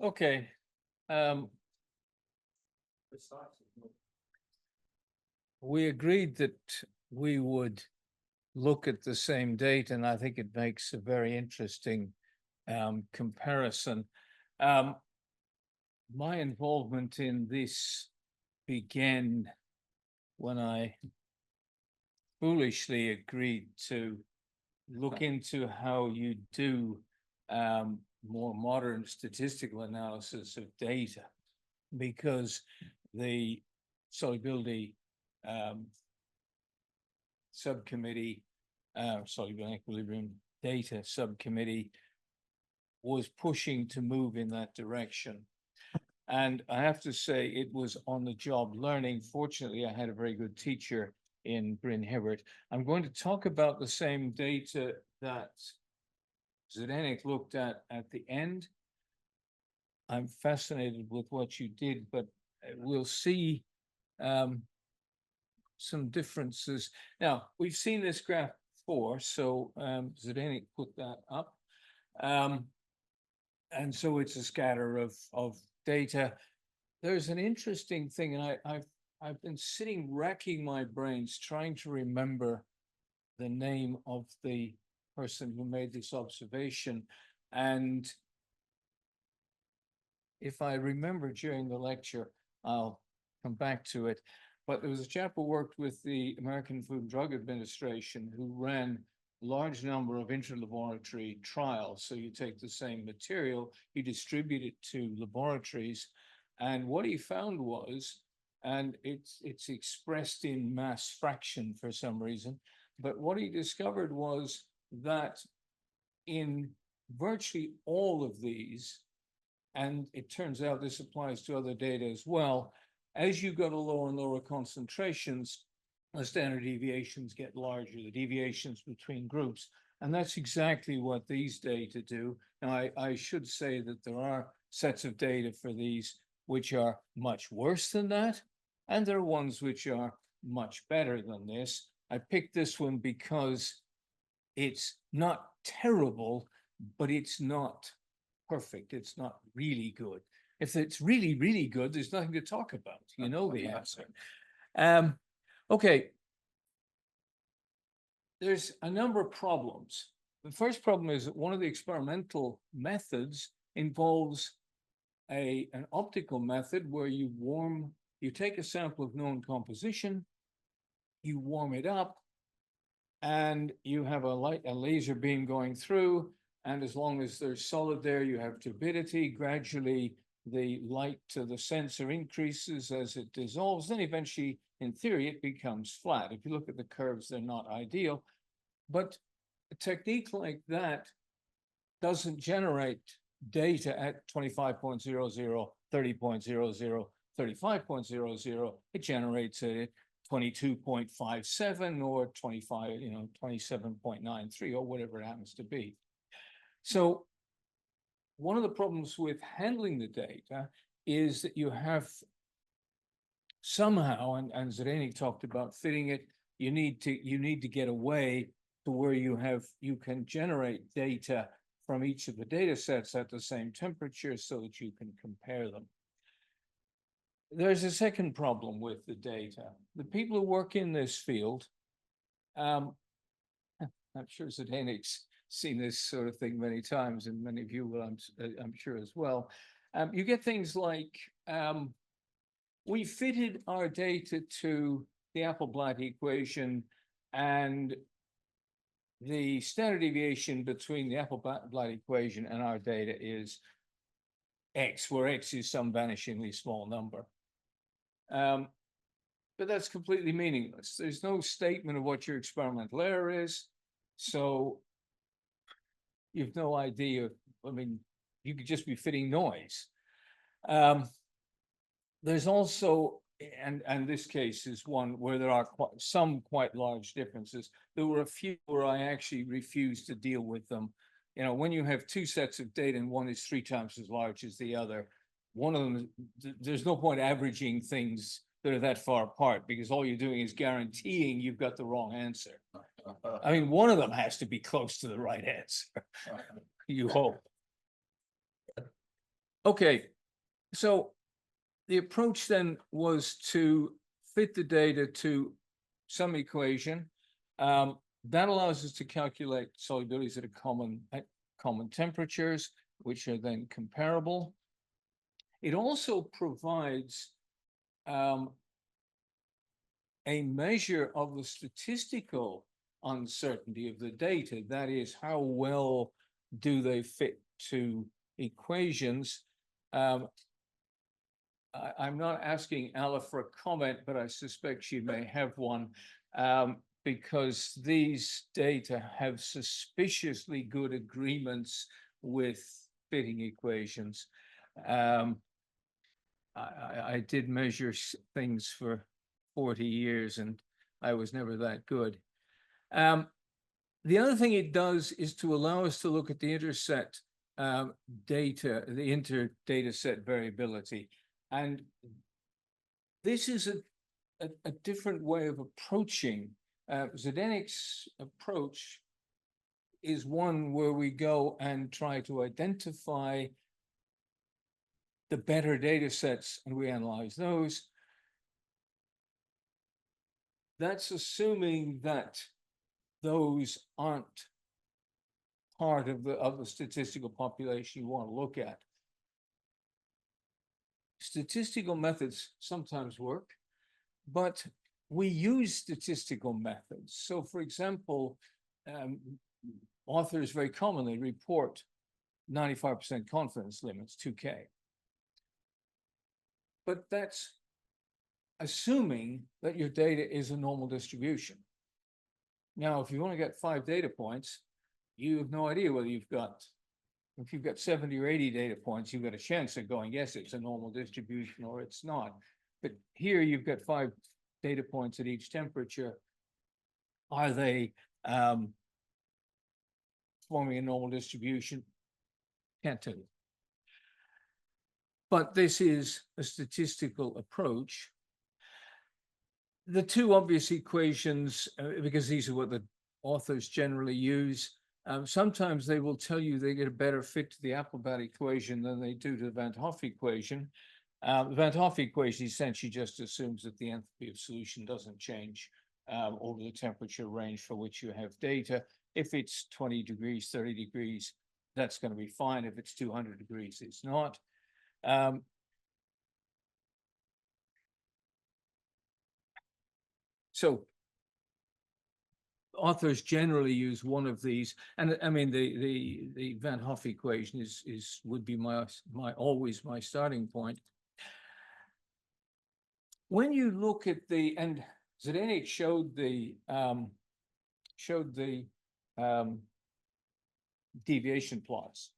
Okay. Um, we agreed that we would look at the same date, and I think it makes a very interesting comparison. Um, my involvement in this began when I foolishly agreed to look into how you do more modern statistical analysis of data, because the solubility um, subcommittee, soluble equilibrium data subcommittee was pushing to move in that direction. And I have to say, it was on the job learning. Fortunately, I had a very good teacher in Bryn Hibbert. I'm going to talk about the same data that Zdenek looked at the end. I'm fascinated with what you did, but we'll see some differences. Now, we've seen this graph before, so Zdenek put that up. And so it's a scatter of data. There's an interesting thing, and I've been sitting racking my brains trying to remember the name of the person who made this observation. And if I remember during the lecture, I'll come back to it. But there was a chap who worked with the American Food and Drug Administration who ran a large number of intra-laboratory trials. So you take the same material, you distribute it to laboratories, and what he found was, and it's expressed in mass fraction for some reason, but what he discovered was that in virtually all of these, and it turns out this applies to other data as well, as you go to lower and lower concentrations, the standard deviations get larger, the deviations between groups. And that's exactly what these data do. Now, I should say that there are sets of data for these which are much worse than that, and there are ones which are much better than this. I picked this one because it's not terrible, but it's not perfect. It's not really good. If it's really, really good, there's nothing to talk about. You know the answer. Okay. There's a number of problems. The first problem is that one of the experimental methods involves an optical method where you take a sample of known composition, you warm it up, and you have a laser beam going through, and as long as there's solid there, you have turbidity. Gradually, the light to the sensor increases as it dissolves. Then eventually, in theory, it becomes flat. If you look at the curves, they're not ideal. But a technique like that doesn't generate data at 25.00, 30.00, 35.00. It generates a 22.57 or 25, 27.93 or whatever it happens to be. So one of the problems with handling the data is that you have somehow, and Zdenek talked about fitting it, you need to get away to where you can generate data from each of the data sets at the same temperature so that you can compare them. There's a second problem with the data. The people who work in this field, I'm sure Zdenek's seen this sort of thing many times, and many of you will, I'm sure as well. You get things like, we fitted our data to the Appel-Blatt equation, and the standard deviation between the Appel-Blatt equation and our data is X, where X is some vanishingly small number. But that's completely meaningless. There's no statement of what your experimental error is. So you've no idea. I mean, you could just be fitting noise. There's also, and this case is one where there are some quite large differences. There were a few where I actually refused to deal with them. When you have two sets of data and one is 3 times as large as the other, one of them, there's no point averaging things that are that far apart, because all you're doing is guaranteeing you've got the wrong answer. I mean, one of them has to be close to the right answer. You hope. Okay, so the approach then was to fit the data to some equation. That allows us to calculate solubilities at common temperatures, which are then comparable. It also provides a measure of the statistical uncertainty of the data. That is, how well do they fit to equations? I'm not asking Ala for a comment, but I suspect she may have one, because these data have suspiciously good agreements with fitting equations. I did measure things for 40 years and I was never that good. The other thing it does is to allow us to look at the interset data, the inter-data set variability. And this is a different way of approaching. Zdeněk's approach is one where we go and try to identify the better data sets and we analyze those. That's assuming that those aren't part of the statistical population you want to look at. Statistical methods sometimes work, but we use statistical methods. So for example, authors very commonly report 95% confidence limits, 2K. But that's assuming that your data is a normal distribution. Now, if you only got 5 data points, you have no idea whether if you've got 70 or 80 data points, you've got a chance of going, yes, it's a normal distribution or it's not. But here you've got 5 data points at each temperature. Are they forming a normal distribution? Can't tell you. But this is a statistical approach. The two obvious equations, because these are what the authors generally use, sometimes they will tell you they get a better fit to the Applebaum equation than they do to the Van Hoff equation. The Van Hoff equation essentially just assumes that the enthalpy of solution doesn't change over the temperature range for which you have data. If it's 20 degrees, 30 degrees, that's going to be fine. If it's 200 degrees, it's not. So authors generally use one of these, and I mean the Van Hoff equation would be always my starting point. When you look at and Zdeněk showed the deviation plots,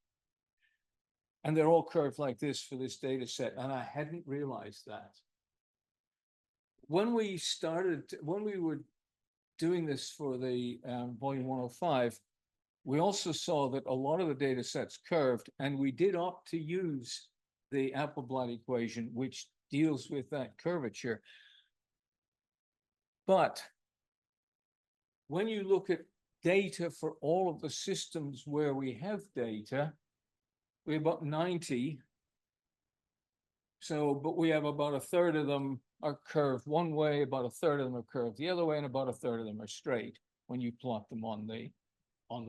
and they're all curved like this for this data set, and I hadn't realized that. When we were doing this for the volume 105, we also saw that a lot of the data sets curved, and we did opt to use the Applebaum equation, which deals with that curvature. But when you look at data for all of the systems where we have data, we have about 90. So, but we have about a third of them are curved one way, about a third of them are curved the other way, and about a third of them are straight when you plot them on the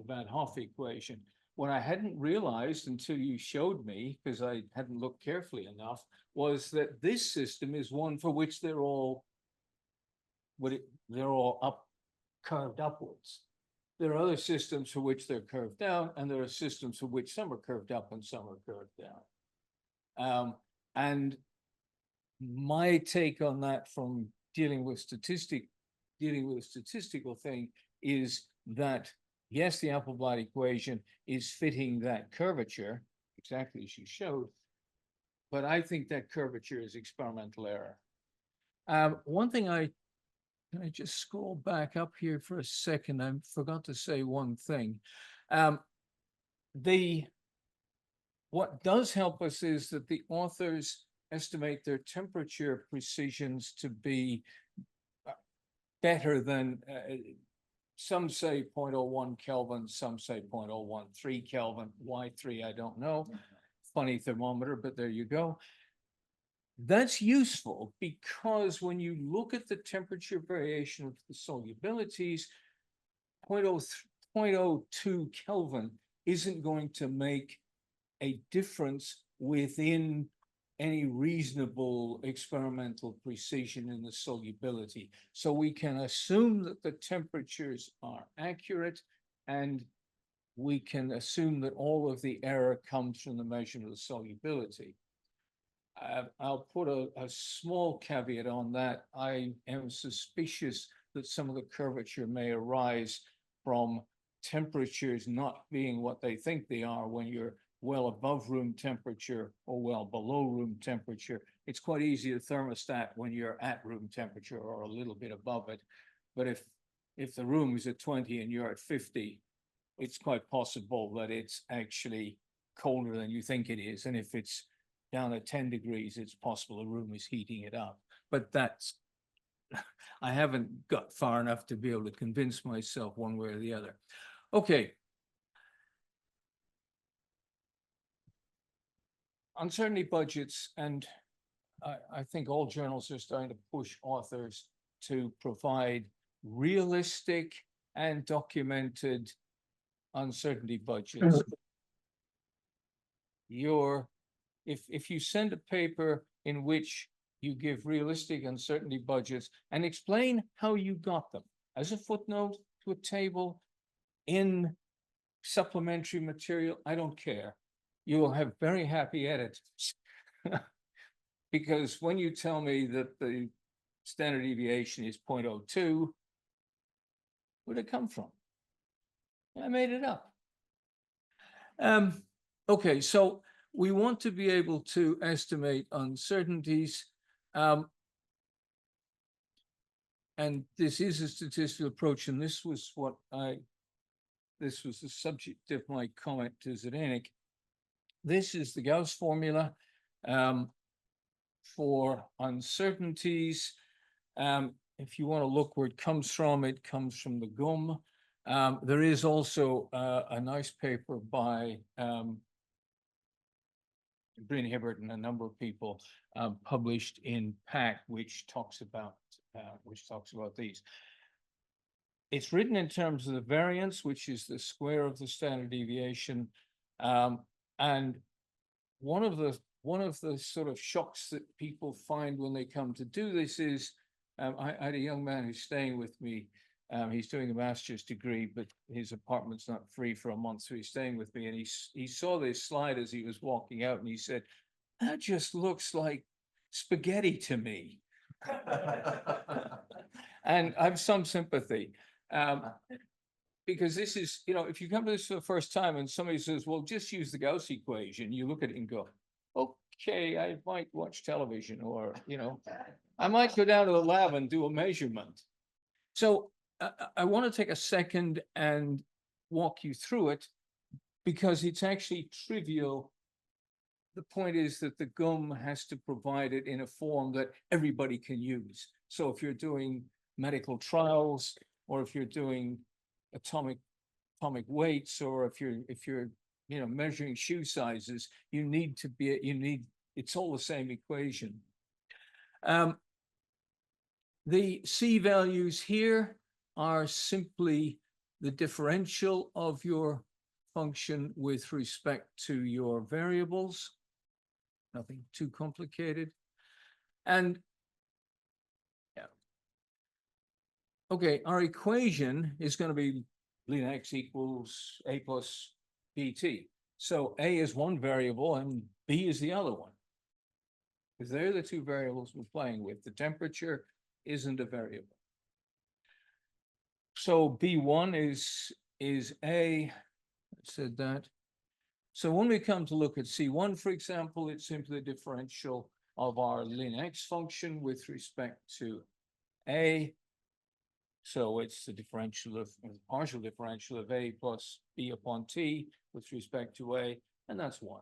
Van Hoff equation. What I hadn't realized until you showed me, because I hadn't looked carefully enough, was that this system is one for which they're all curved upwards. There are other systems for which they're curved down, and there are systems for which some are curved up and some are curved down. And my take on that from dealing with a statistical thing is that, yes, the Applebaum equation is fitting that curvature, exactly as you showed, but I think that curvature is experimental error. One thing can I just scroll back up here for a second? I forgot to say one thing. What does help us is that the authors estimate their temperature precisions to be better than, some say 0.01 Kelvin, some say 0.013 Kelvin. Why 3, I don't know. funny thermometer, but there you go. That's useful because when you look at the temperature variation of the solubilities, 0.02 Kelvin isn't going to make a difference within any reasonable experimental precision in the solubility. So we can assume that the temperatures are accurate, and we can assume that all of the error comes from the measurement of the solubility. I'll put a small caveat on that. I am suspicious that some of the curvature may arise from temperatures not being what they think they are when you're well above room temperature or well below room temperature. It's quite easy to thermostat when you're at room temperature or a little bit above it. But if the room is at 20 and you're at 50, it's quite possible that it's actually colder than you think it is. And if it's down at 10 degrees, it's possible the room is heating it up. But that's, I haven't got far enough to be able to convince myself one way or the other. Okay. Uncertainty budgets, and I think all journals are starting to push authors to provide realistic and documented uncertainty budgets. If you send a paper in which you give realistic uncertainty budgets and explain how you got them as a footnote to a table in supplementary material, I don't care. You will have very happy editors. Because when you tell me that the standard deviation is 0.02, where'd it come from? I made it up. Okay, so we want to be able to estimate uncertainties. And this is a statistical approach, and this was the subject of my comment to Zdenek. This is the Gauss formula for uncertainties. If you want to look where it comes from the GUM. There is also a nice paper by Bryn Hibbert and a number of people published in PAC, which talks about these. It's written in terms of the variance, which is the square of the standard deviation, and one of the sort of shocks that people find when they come to do this is, I had a young man who's staying with me. He's doing a master's degree, but his apartment's not free for a month, so he's staying with me. And he saw this slide as he was walking out, and he said, "That just looks like spaghetti to me." And I have some sympathy, because this is, if you come to this for the first time and somebody says, "Well, just use the Gauss equation," you look at it and go, "Okay, I might watch television, or I might go down to the lab and do a measurement." So I want to take a second and walk you through it, because it's actually trivial. The point is that the GUM has to provide it in a form that everybody can use. So if you're doing medical trials, or if you're doing atomic weights, or if you're measuring shoe sizes, it's all the same equation. The C values here are simply the differential of your function with respect to your variables. Nothing too complicated. And okay, our equation is going to be ln x equals a plus bt. So a is one variable and b is the other one, because they're the two variables we're playing with. The temperature isn't a variable. So B1 is A, I said that. So when we come to look at C1, for example, it's simply the differential of our ln x function with respect to A. So it's the partial differential of A plus B upon T with respect to A, and that's 1.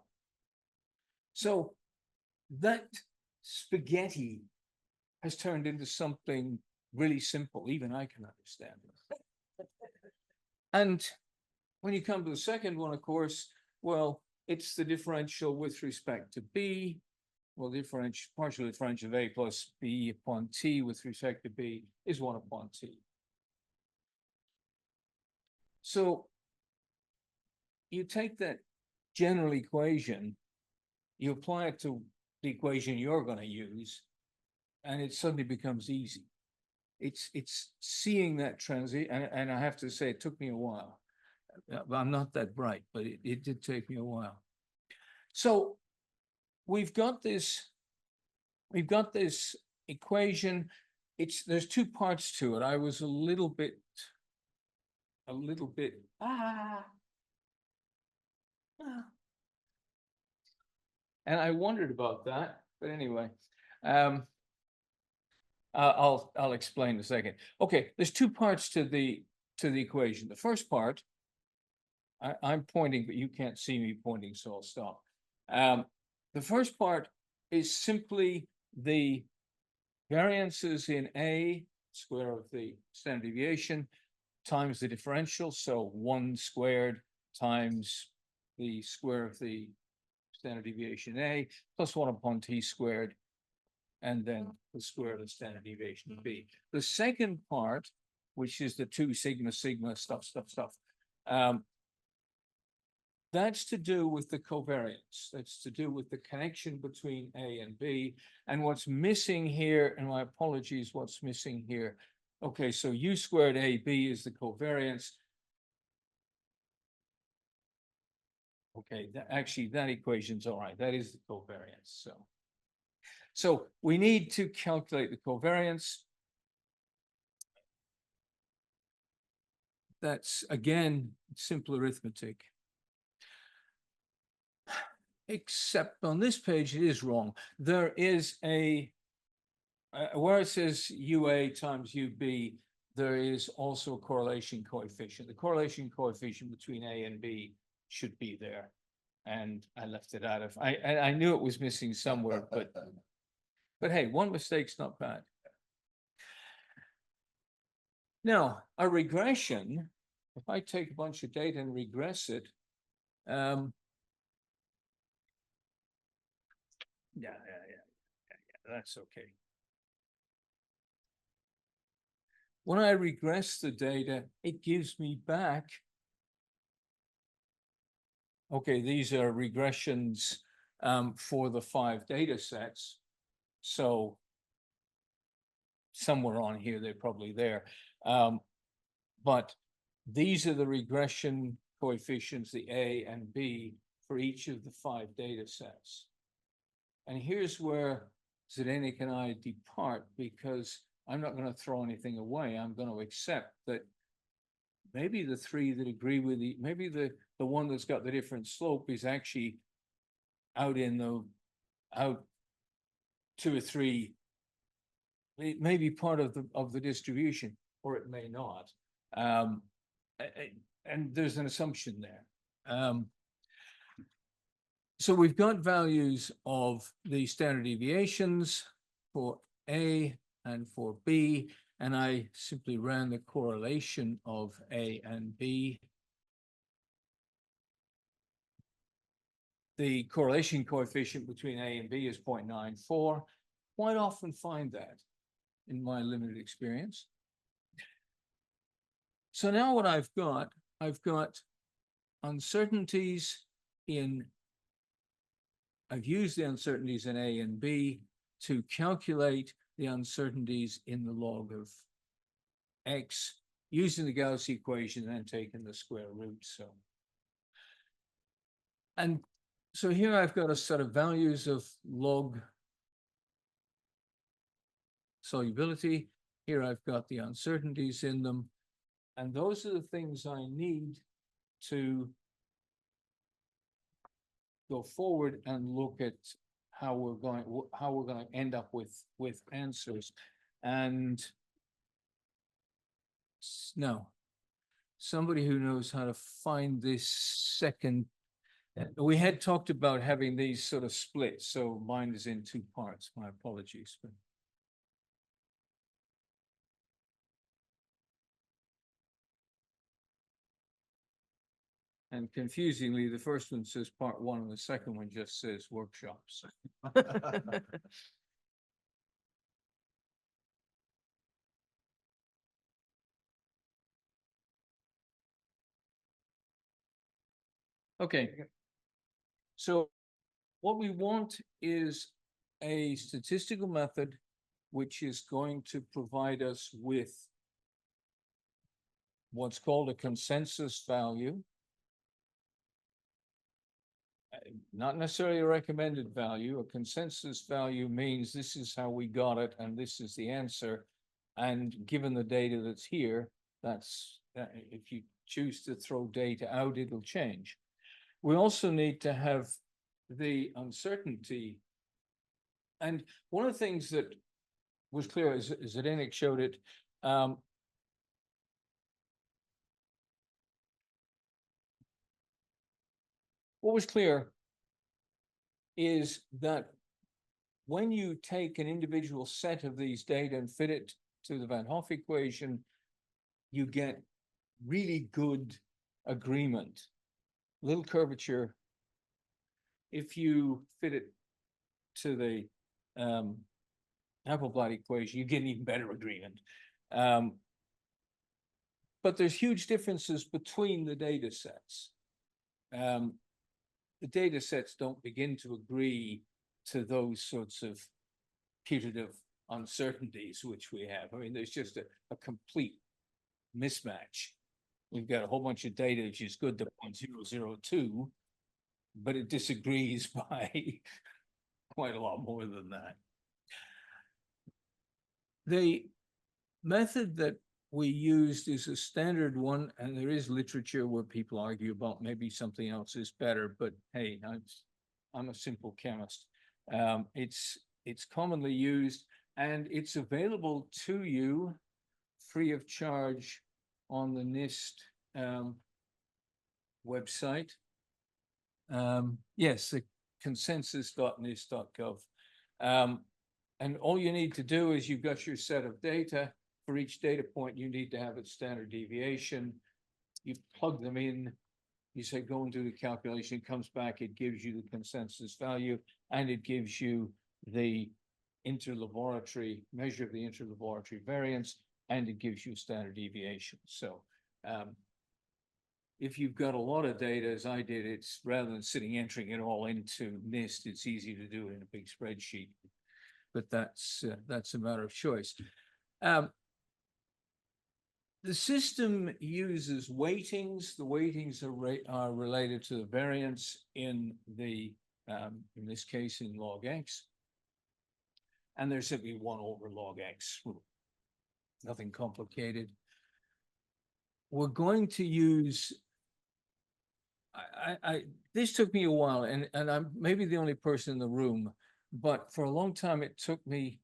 So that spaghetti has turned into something really simple. Even I can understand it. And when you come to the second one, of course, well, it's the differential with respect to B. Well, partial differential of A plus B upon T with respect to B is 1 upon T. So you take that general equation, you apply it to the equation you're going to use, and it suddenly becomes easy. It's seeing that transition, and I have to say it took me a while. I'm not that bright, but it did take me a while. So we've got this equation. There's two parts to it. I was a little bit and I wondered about that, but anyway, I'll explain in a second. Okay, there's two parts to the equation. The first part, I'm pointing, but you can't see me pointing, so I'll stop. The first part is simply the variances in A, square of the standard deviation, times the differential, so 1 squared times the square of the standard deviation A, plus 1 upon T squared, and then the square of the standard deviation B. The second part, which is the 2 sigma stuff, that's to do with the covariance. That's to do with the connection between A and B. And what's missing here, and my apologies, what's missing here. Okay, so U squared AB is the covariance. Okay, actually that equation's all right. That is the covariance. So we need to calculate the covariance. That's, again, simple arithmetic. Except on this page, it is wrong. There is where it says UA times UB, there is also a correlation coefficient. The correlation coefficient between A and B should be there. And I left it out of, I knew it was missing somewhere, but hey, one mistake's not bad. Now, a regression, if I take a bunch of data and regress it, yeah, that's okay. When I regress the data, it gives me back. Okay, these are regressions for the 5 data sets. So somewhere on here, they're probably there. But these are the regression coefficients, the A and B, for each of the 5 data sets. And here's where Zdenek and I depart, because I'm not going to throw anything away. I'm going to accept that maybe the 3 that agree with maybe the one that's got the different slope is actually out 2 or 3. It may be part of the distribution, or it may not. And there's an assumption there. So we've got values of the standard deviations for A and for B, and I simply ran the correlation of A and B. The correlation coefficient between A and B is 0.94. Quite often find that in my limited experience. So now what I've got uncertainties I've used the uncertainties in A and B to calculate the uncertainties in the log of X using the Gauss equation and taking the square root. So here I've got a set of values of log solubility. Here I've got the uncertainties in them. And those are the things I need to go forward and look at how we're going to end up with answers. And no, somebody who knows how to find this second. We had talked about having these sort of split, so mine is in 2 parts. My apologies. And confusingly, the first one says part one and the second one just says workshops. Okay. So what we want is a statistical method which is going to provide us with what's called a consensus value. Not necessarily a recommended value. A consensus value means this is how we got it and this is the answer. And given the data that's here, that's if you choose to throw data out, it'll change. We also need to have the uncertainty. And one of the things that was clear is that Enoch showed it. What was clear is that when you take an individual set of these data and fit it to the Van Hoff equation, you get really good agreement, little curvature. If you fit it to the Appleblad equation, you get an even better agreement. But there's huge differences between the data sets. The data sets don't begin to agree to those sorts of putative uncertainties which we have. I mean, there's just a complete mismatch. We've got a whole bunch of data which is good to 0.002, but it disagrees by quite a lot more than that. The method that we used is a standard one, and there is literature where people argue about maybe something else is better, but hey, I'm a simple chemist. It's commonly used and it's available to you free of charge on the NIST website. Yes, the consensus.nist.gov. And all you need to do is you've got your set of data. For each data point, you need to have its standard deviation. You plug them in, you say, go and do the calculation, it comes back, it gives you the consensus value, and it gives you the interlaboratory measure of the interlaboratory variance, and it gives you standard deviation. So if you've got a lot of data, as I did, it's rather than entering it all into NIST, it's easy to do in a big spreadsheet. But that's a matter of choice. The system uses weightings. The weightings are related to the variance in this case in log X. And there's simply 1 over log X. Nothing complicated. We're going to use, this took me a while, and I'm maybe the only person in the room, but for a long time it took me,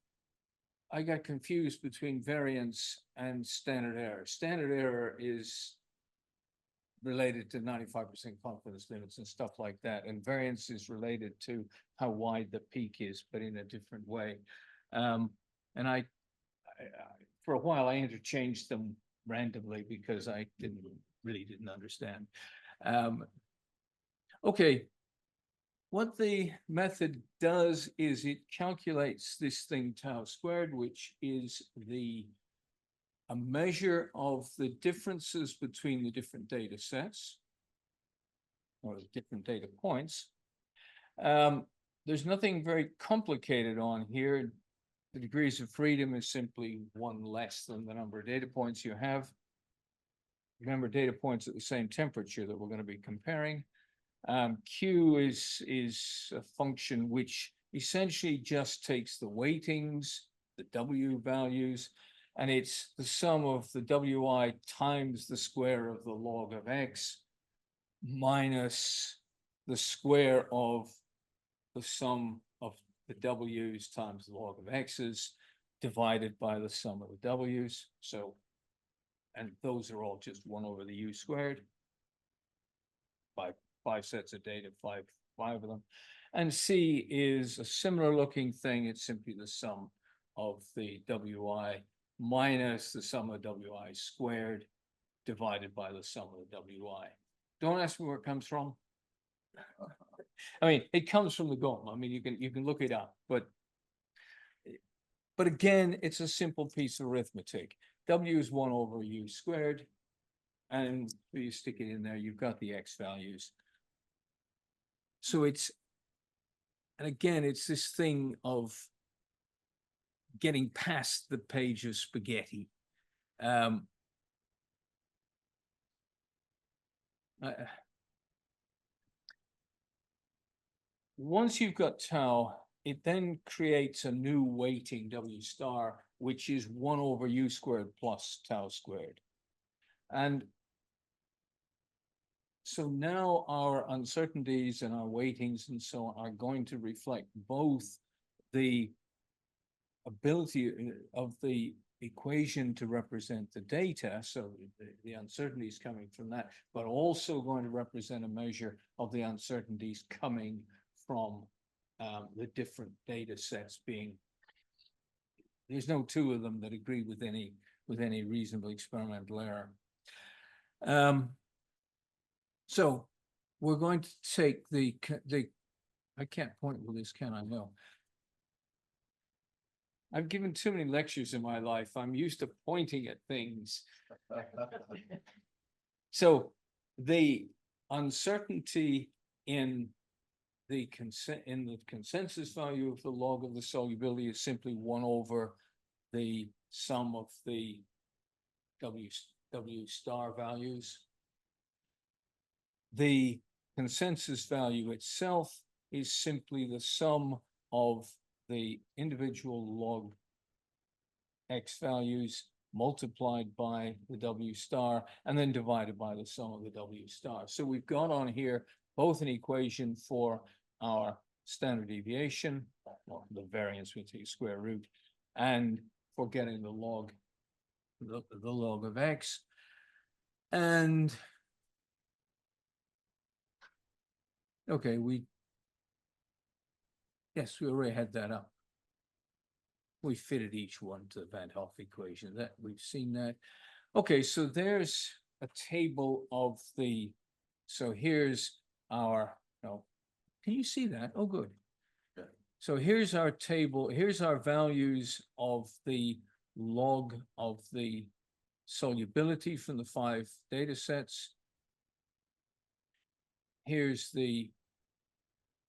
I got confused between variance and standard error. Standard error is related to 95% confidence limits and stuff like that. And variance is related to how wide the peak is, but in a different way. And I for a while, I interchanged them randomly because I really didn't understand. Okay. What the method does is it calculates this thing tau squared, which is a measure of the differences between the different data sets or the different data points. There's nothing very complicated on here. The degrees of freedom is simply 1 less than the number of data points you have. Remember, data points at the same temperature that we're going to be comparing. Q is a function which essentially just takes the weightings, the W values, and it's the sum of the WI times the square of the log of X minus the square of the sum of the W's times the log of X's divided by the sum of the W's. So, and those are all just 1 over the U squared by 5 sets of data, five of them. And C is a similar looking thing. It's simply the sum of the WI minus the sum of WI squared divided by the sum of the WI. Don't ask me where it comes from. I mean, it comes from the GOM. I mean, you can look it up, but again, it's a simple piece of arithmetic. W is 1 over U squared. And you stick it in there, you've got the X values. So it's, and again, it's this thing of getting past the page of spaghetti. Once you've got tau, it then creates a new weighting W star, which is 1 over U squared plus tau squared. And so now our uncertainties and our weightings and so on are going to reflect both the ability of the equation to represent the data, so the uncertainties coming from that, but also going to represent a measure of the uncertainties coming from the different data sets being, there's no two of them that agree with any reasonable experimental error. So we're going to take the, I can't point with this, can I? No. I've given too many lectures in my life. I'm used to pointing at things. So the uncertainty in the consensus value of the log of the solubility is simply 1 over the sum of the W star values. The consensus value itself is simply the sum of the individual log X values multiplied by the W star and then divided by the sum of the W star. So we've got on here both an equation for our standard deviation, or the variance we take square root, and for getting the log of X. And okay, yes, we already had that up. We fitted each one to the Van Hoff equation. That we've seen that. Okay, so there's a table of the, so here's our, no, can you see that? Oh, good. Yeah. So here's our table, here's our values of the log of the solubility from the 5 data sets. Here's the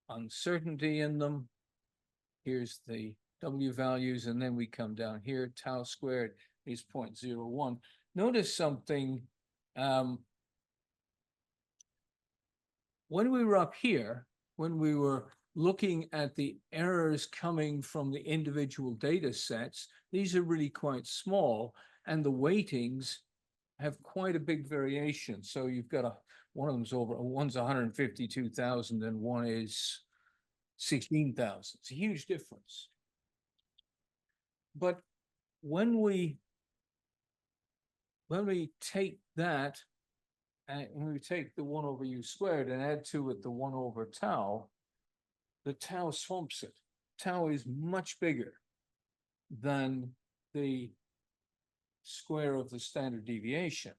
uncertainty in them. Here's the W values, and then we come down here, tau squared is 0.01. Notice something, when we were up here, when we were looking at the errors coming from the individual data sets, these are really quite small, and the weightings have quite a big variation. So you've got one of them's over, one's 152,000 and one is 16,000. It's a huge difference. But when we take that, and when we take the 1 over U squared and add to it the 1 over tau, the tau swamps it. Tau is much bigger than the square of the standard deviation.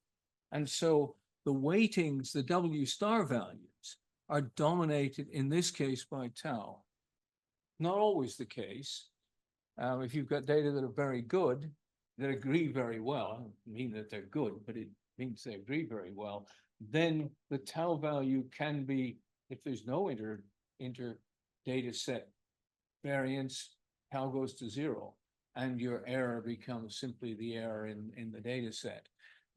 And so the weightings, the W star values, are dominated in this case by tau. Not always the case. If you've got data that are very good, that agree very well, I don't mean that they're good, but it means they agree very well, then the tau value can be, if there's no inter data set variance, tau goes to 0, and your error becomes simply the error in the data set.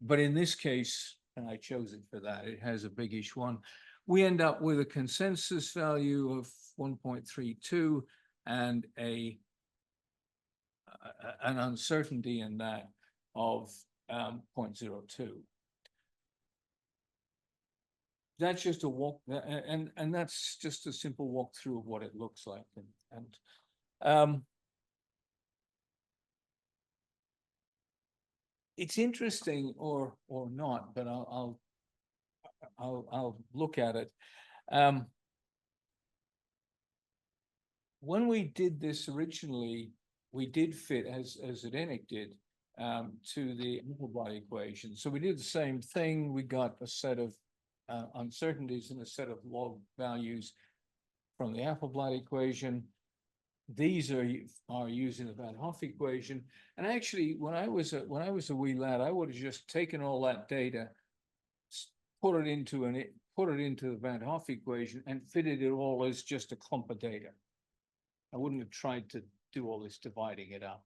But in this case, and I chose it for that, it has a biggish one. We end up with a consensus value of 1.32 and an uncertainty in that of 0.02. That's just a walk, and that's just a simple walkthrough of what it looks like. It's interesting, or not, but I'll look at it. When we did this originally, we did fit, as Zdenek did, to the Appleby equation. So we did the same thing. We got a set of uncertainties and a set of log values from the Appleblad equation. These are using the Van Hoff equation. And actually, when I was a wee lad, I would have just taken all that data, put it into the Van Hoff equation and fitted it all as just a clump of data. I wouldn't have tried to do all this dividing it up.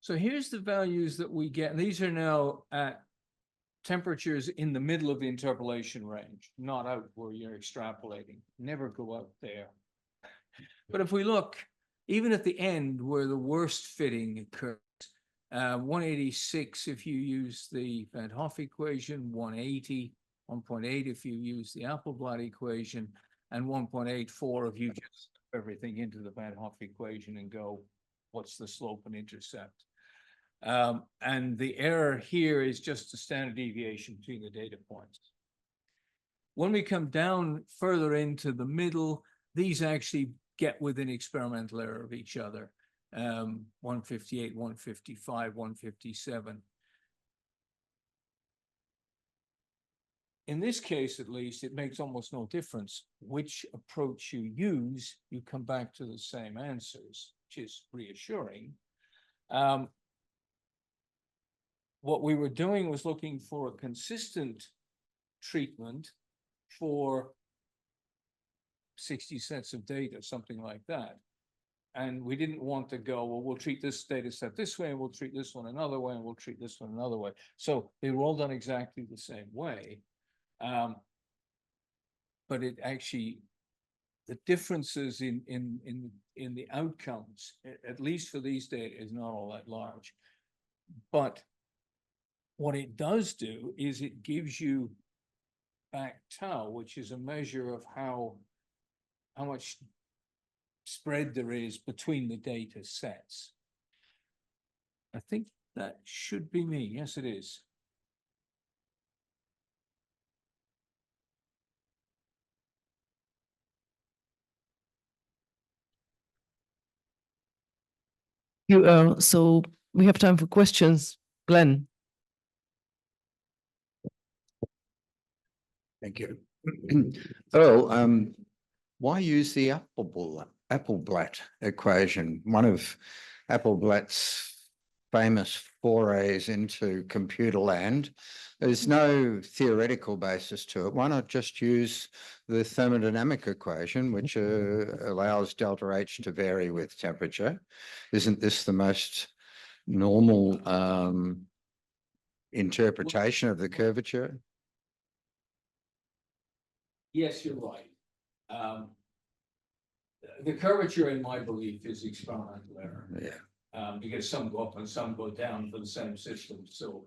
So here's the values that we get. These are now at temperatures in the middle of the interpolation range, not out where you're extrapolating. Never go out there. But if we look, even at the end where the worst fitting occurs, 186 if you use the Van Hoff equation, 180, 1.8 if you use the Appleblad equation, and 1.84 if you just put everything into the Van Hoff equation and go, what's the slope and intercept? And the error here is just the standard deviation between the data points. When we come down further into the middle, these actually get within experimental error of each other. 158, 155, 157. In this case, at least, it makes almost no difference which approach you use, you come back to the same answers, which is reassuring. What we were doing was looking for a consistent treatment for 60 sets of data, something like that. And we didn't want to go, well, we'll treat this data set this way, and we'll treat this one another way, and we'll treat this one another way. So they were all done exactly the same way. But it actually, the differences in the outcomes, at least for these data, is not all that large. But what it does do is it gives you back tau, which is a measure of how much spread there is between the data sets. I think that should be me. Yes, it is. So we have time for questions. Glenn. Thank you. Earle, why use the Appleblad equation? One of Appleblad's famous forays into computer land. There's no theoretical basis to it. Why not just use the thermodynamic equation, which allows delta H to vary with temperature? Isn't this the most normal interpretation of the curvature? Yes, you're right. The curvature, in my belief, is experimental error. Yeah. Because some go up and some go down for the same system. So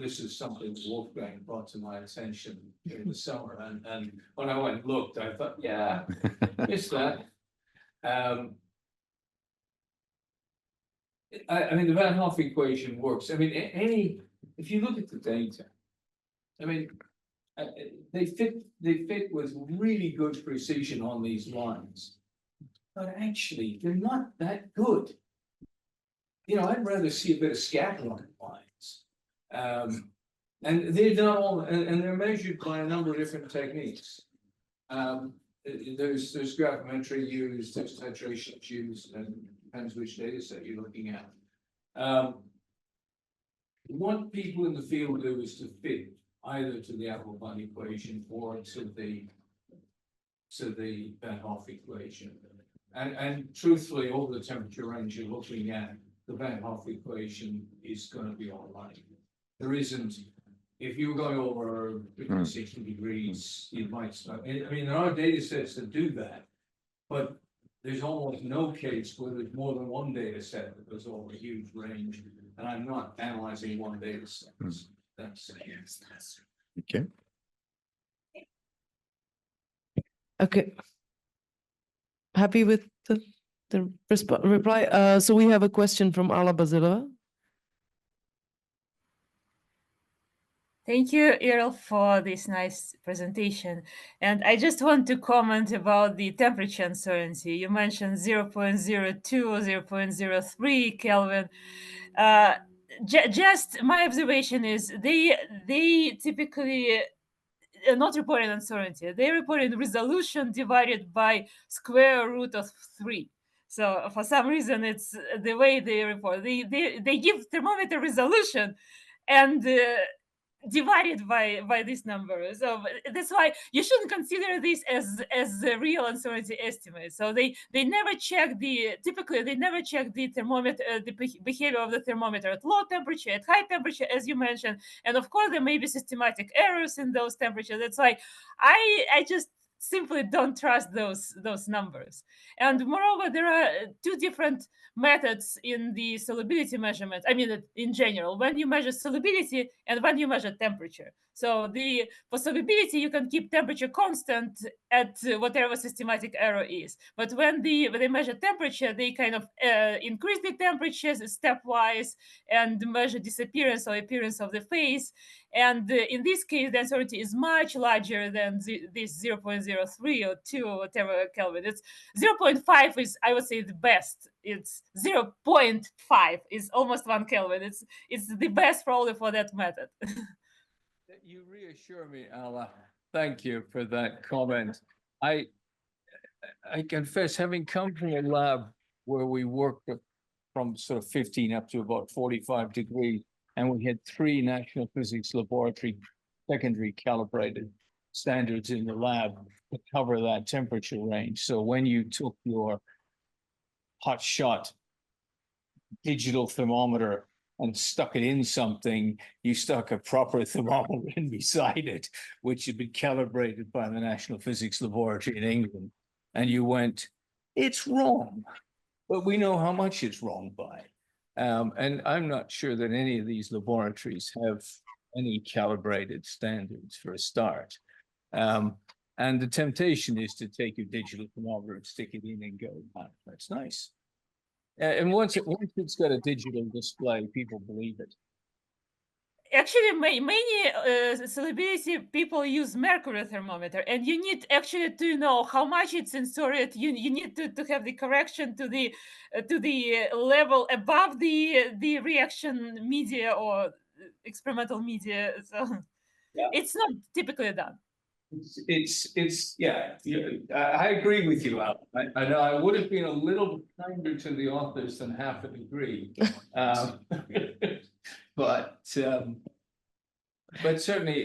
this is something Wolfgang brought to my attention in the summer. And when I went and looked, I thought, yeah, missed that. I mean, the Van Hoff equation works. I mean, if you look at the data, I mean, they fit with really good precision on these lines, but actually they're not that good. You know, I'd rather see a bit of scatter on lines. And they're not all, and they're measured by a number of different techniques. There's gravimetry used, there's titration used, and depends which data set you're looking at. What people in the field do is to fit either to the Appleblad equation or to the Van Hoff equation. And truthfully, over the temperature range you're looking at, the Van Hoff equation is going to be all right. There isn't, if you were going over 50, 60 degrees, you might start. I mean, there are data sets that do that, but there's almost no case where there's more than one data set that goes over a huge range. And I'm not analyzing one data set. That's okay. Okay. Happy with the reply? So we have a question from Ala Bazilova. Thank you, Earle, for this nice presentation. And I just want to comment about the temperature uncertainty. You mentioned 0.02 or 0.03 Kelvin. just my observation is they typically not reporting uncertainty. They reported resolution divided by square root of 3. So for some reason, it's the way they report. They give thermometer resolution, and divided by this number. So that's why you shouldn't consider this as a real uncertainty estimate. So they never check typically they never check the thermometer, the behavior of the thermometer at low temperature, at high temperature, as you mentioned. And of course there may be systematic errors in those temperatures. That's why I just simply don't trust those numbers. And moreover, there are two different methods in the solubility measurement. I mean, in general, when you measure solubility and when you measure temperature. So for solubility, you can keep temperature constant at whatever systematic error is. But when they measure temperature, they kind of increase the temperatures stepwise and measure disappearance or appearance of the phase. And in this case, the uncertainty is much larger than this 0.03 or 2 or whatever Kelvin. It's 0.5 is, I would say, the best. It's 0.5 is almost 1 Kelvin. It's the best probably for that method. You reassure me, Alla. Thank you for that comment. I confess, having come from a lab where we worked from sort of 15 up to about 45 degrees, and we had 3 National Physics Laboratory secondary calibrated standards in the lab to cover that temperature range. So when you took your hot shot digital thermometer and stuck it in something, you stuck a proper thermometer in beside it, which had been calibrated by the National Physics Laboratory in England. And you went, it's wrong, but we know how much it's wrong by. And I'm not sure that any of these laboratories have any calibrated standards for a start. And the temptation is to take your digital thermometer and stick it in and go, oh, that's nice. And once it's got a digital display, people believe it. Actually, many solubility people use mercury thermometer, and you need actually to know how much it's inserted. You need to have the correction to the level above the reaction media or experimental media. So Yeah. it's not typically done. Yeah, I agree with you, Al. I know I would have been a little kinder to the authors than half a degree. But certainly,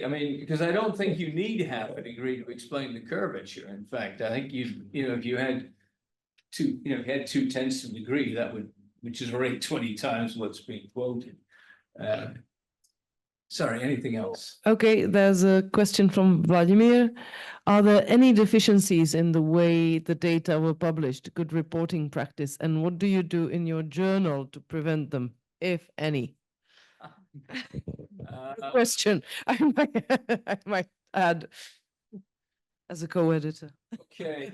I mean, because I don't think you need half a degree to explain the curvature. In fact, I think if you had 2/10 of a degree, which is already 20 times what's being quoted. Sorry, anything else? Okay, there's a question from Vladimir. Are there any deficiencies in the way the data were published? Good reporting practice. And what do you do in your journal to prevent them, if any? Question I might add as a co-editor. Okay.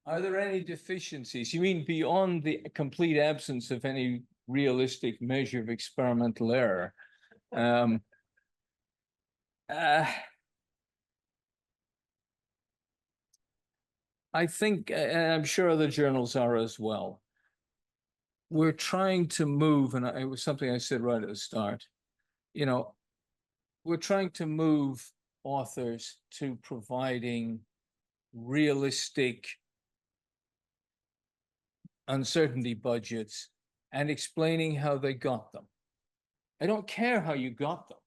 Are there any deficiencies? You mean beyond the complete absence of any realistic measure of experimental error? I think, and I'm sure other journals are as well, we're trying to move, and it was something I said right at the start, we're trying to move authors to providing realistic uncertainty budgets and explaining how they got them. I don't care how you got them.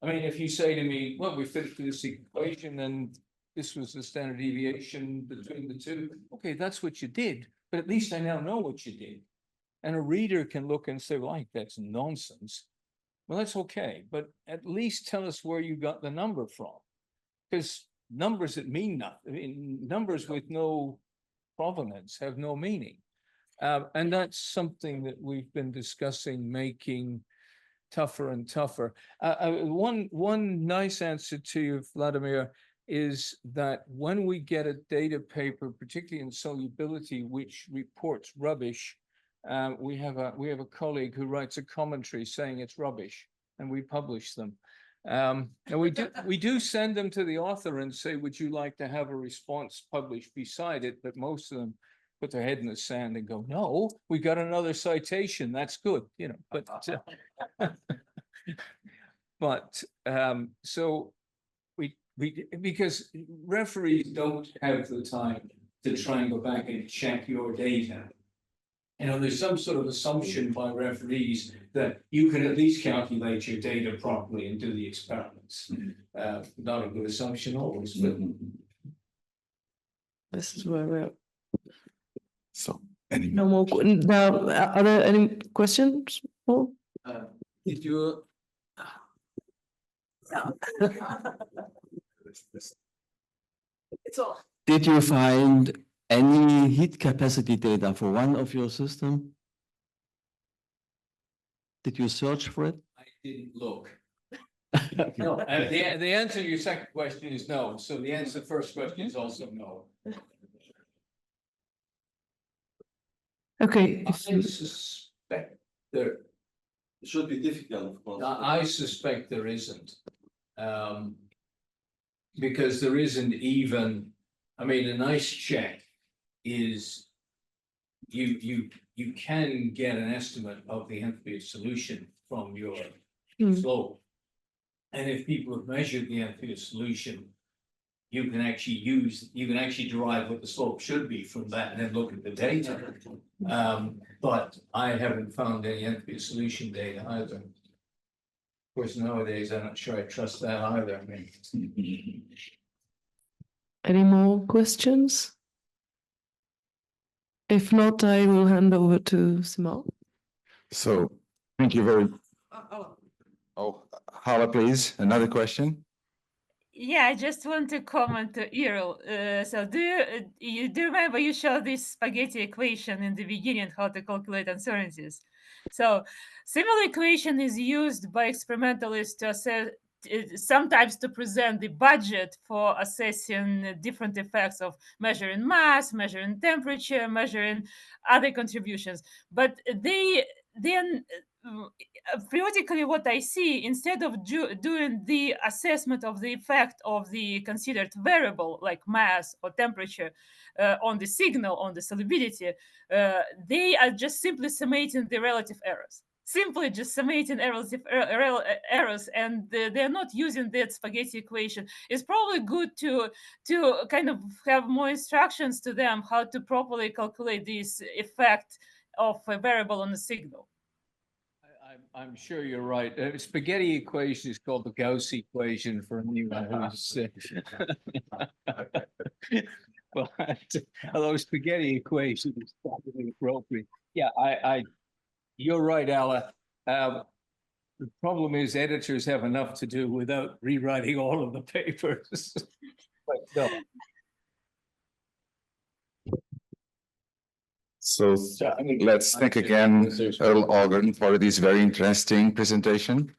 I mean, if you say to me, well, we fit this equation and this was the standard deviation between the two. Okay, that's what you did, but at least I now know what you did. And a reader can look and say, well, that's nonsense. Well, that's okay, but at least tell us where you got the number from. Because numbers that mean nothing, I mean, numbers with no provenance have no meaning. And that's something that we've been discussing, making tougher and tougher. One nice answer to you, Vladimir, is that when we get a data paper, particularly in solubility, which reports rubbish, we have a colleague who writes a commentary saying it's rubbish, and we publish them. And we do send them to the author and say, would you like to have a response published beside it? But most of them put their head in the sand and go, no, we got another citation, that's good, but but so because referees don't have the time to try and go back and check your data. There's some sort of assumption by referees that you can at least calculate your data properly and do the experiments. Not a good assumption always, but This is where we're. So, No more. Now, are there any questions? Paul? did you? It's all. did you find any heat capacity data for one of your system? Did you search for it? I didn't look. No, the answer to your second question is no. So the answer to the first question is also no. Okay. I suspect there, It should be difficult, of course. I suspect there isn't. Because there isn't even, a nice check is you can get an estimate of the enthalpy of solution from your slope. And if people have measured the enthalpy of solution, you can actually derive what the slope should be from that and then look at the data. But I haven't found any enthalpy of solution data either. Of course, nowadays, I'm not sure I trust that either. Any more questions? If not, I will hand over to Simon. So, thank you very. Oh, Hala, please, another question? Yeah, I just want to comment to Earle. So you remember you showed this spaghetti equation in the beginning, how to calculate uncertainties? So similar equation is used by experimentalists to assess, sometimes to present the budget for assessing different effects of measuring mass, measuring temperature, measuring other contributions. But they then periodically what I see, instead of doing the assessment of the effect of the considered variable like mass or temperature on the signal, on the solubility, they are just simply summating the relative errors. Simply just summating relative errors, and they're not using that spaghetti equation. It's probably good to kind of have more instructions to them how to properly calculate this effect of a variable on the signal. I'm sure you're right. Spaghetti equation is called the Gauss equation for anyone who's. But although spaghetti equation is probably appropriate. Yeah, you're right, Alla. The problem is editors have enough to do without rewriting all of the papers. But no. So let's thank again Earle Waghorne for this very interesting presentation.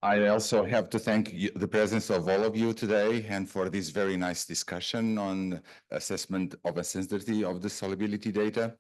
I also have to thank the presence of all of you today and for this very nice discussion on assessment of a sensitivity of the solubility data.